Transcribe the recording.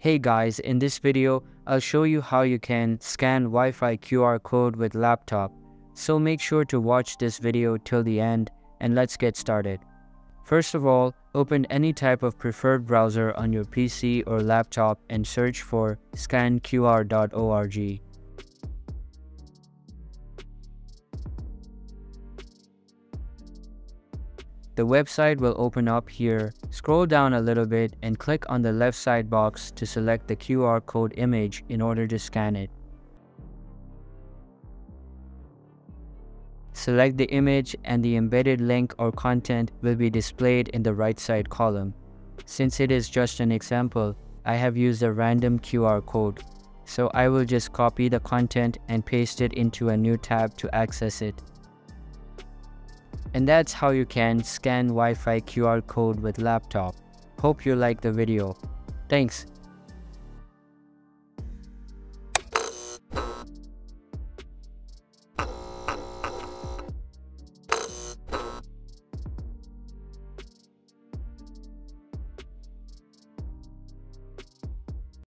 Hey guys, in this video, I'll show you how you can scan Wi-Fi QR code with laptop. So make sure to watch this video till the end and let's get started. First of all, open any type of preferred browser on your PC or laptop and search for scanqr.org. The website will open up here. Scroll down a little bit and click on the left side box to select the QR code image in order to scan it. Select the image and the embedded link or content will be displayed in the right side column. Since it is just an example, I have used a random QR code. So I will just copy the content and paste it into a new tab to access it. And that's how you can scan Wi-Fi QR code with laptop. Hope you like the video. Thanks.